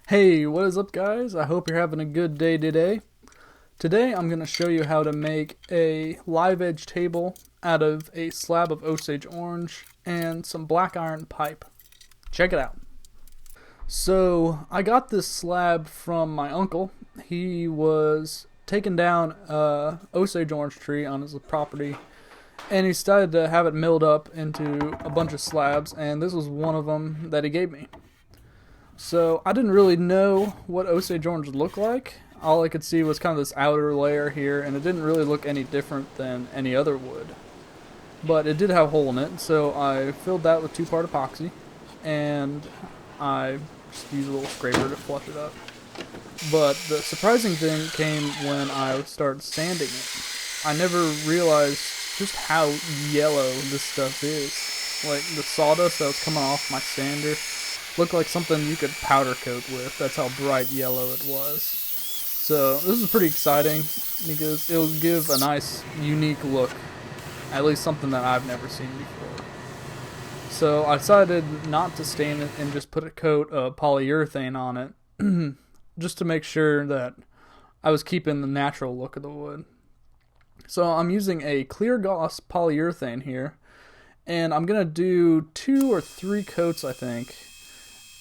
Hey, what is up guys? I hope you're having a good day today. Today I'm going to show you how to make a live edge table out of a slab of Osage orange and some black iron pipe. Check it out. So I got this slab from my uncle. He was taking down a Osage orange tree on his property and he decided to have it milled up into a bunch of slabs, and this was one of them that he gave me. So I didn't really know what Osage orange looked like. All I could see was kind of this outer layer here, and it didn't really look any different than any other wood. But it did have a hole in it, so I filled that with 2-part epoxy, and I just used a little scraper to flush it up. But the surprising thing came when I started sanding it. I never realized just how yellow this stuff is. Like the sawdust that was coming off my sander looked like something you could powder coat with. That's how bright yellow it was. So this is pretty exciting because it'll give a nice unique look, at least something that I've never seen before. So I decided not to stain it and just put a coat of polyurethane on it just to make sure that I was keeping the natural look of the wood. So I'm using a clear gloss polyurethane here, and I'm going to do 2 or 3 coats, I think.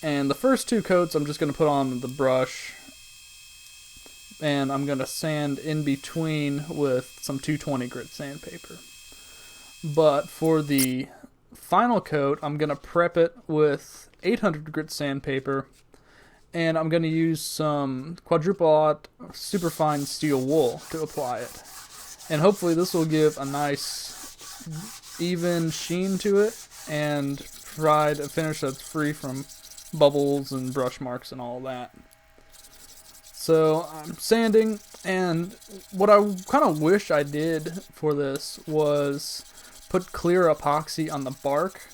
And the first 2 coats I'm just going to put on the brush, and I'm going to sand in between with some 220 grit sandpaper. But for the final coat, I'm going to prep it with 800 grit sandpaper, and I'm going to use some quadruple aught superfine steel wool to apply it. And hopefully this will give a nice even sheen to it and provide a finish that's free from bubbles and brush marks and all that. So I'm sanding, and what I kind of wish I did for this was put clear epoxy on the bark,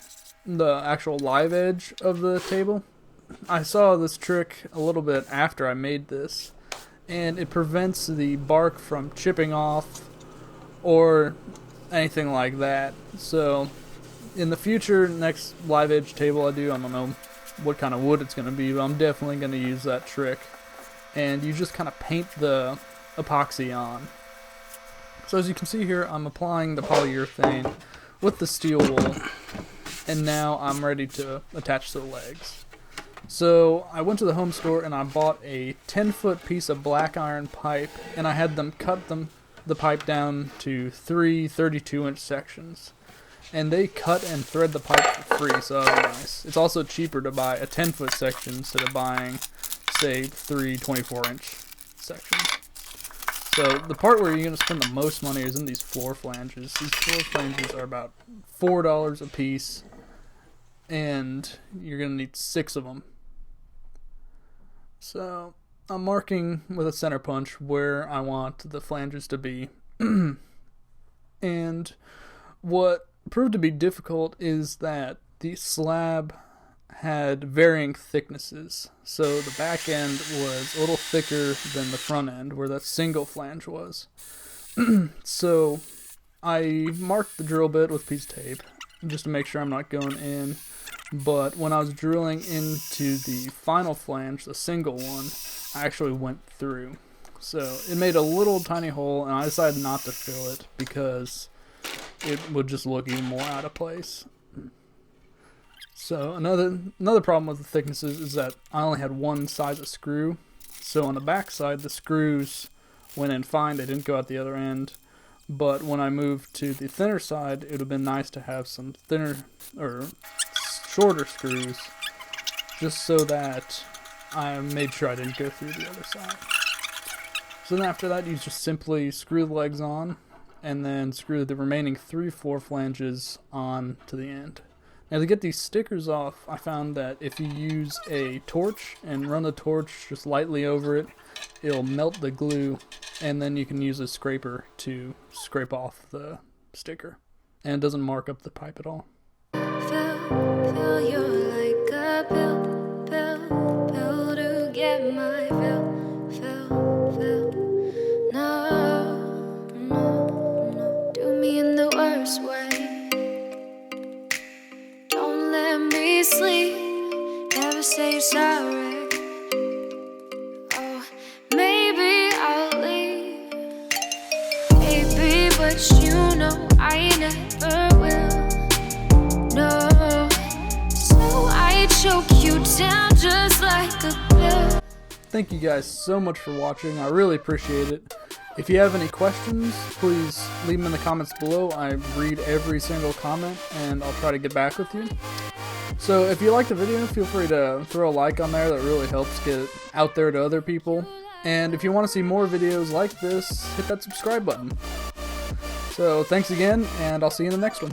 the actual live edge of the table. I saw this trick a little bit after I made this, and it prevents the bark from chipping off or anything like that. So in the future, next live edge table I do, I don't know what kind of wood it's going to be, but I'm definitely going to use that trick. And you just kind of paint the epoxy on. So as you can see here, I'm applying the polyurethane with the steel wool, and now I'm ready to attach the legs. So I went to the home store and I bought a 10-foot piece of black iron pipe, and I had them cut the pipe down to 3 32-inch sections. And they cut and thread the pipe for free, so that was nice. It's also cheaper to buy a 10-foot section instead of buying, say, 3 24-inch sections. So the part where you're going to spend the most money is in these floor flanges. These floor flanges are about $4 a piece, and you're going to need 6 of them. So I'm marking with a center punch where I want the flanges to be. And what proved to be difficult is that the slab had varying thicknesses. So the back end was a little thicker than the front end where that single flange was. So I marked the drill bit with a piece of tape just to make sure I'm not going in. But when I was drilling into the final flange, the single one, I actually went through. So it made a little tiny hole, and I decided not to fill it because it would just look even more out of place. So another problem with the thicknesses is that I only had one size of screw. So on the back side, the screws went in fine. They didn't go out the other end. But when I moved to the thinner side, it would have been nice to have some thinner or shorter screws, just so that I made sure I didn't go through the other side. So then after that, you just simply screw the legs on, and then screw the remaining 3 floor flanges on to the end. Now to get these stickers off, I found that if you use a torch and run the torch just lightly over it, it'll melt the glue, and then you can use a scraper to scrape off the sticker. And it doesn't mark up the pipe at all. Feel you're like a pill to get my fill. No, do me in the worst way. Don't let me sleep, never say you're sorry. but you know I never will. No, so I choke you down just like a pill. Thank you guys so much for watching. I really appreciate it. If you have any questions, please leave them in the comments below. I read every single comment and I'll try to get back with you. So if you like the video, feel free to throw a like on there. That really helps get it out there to other people. And if you want to see more videos like this, hit that subscribe button. So thanks again, and I'll see you in the next one.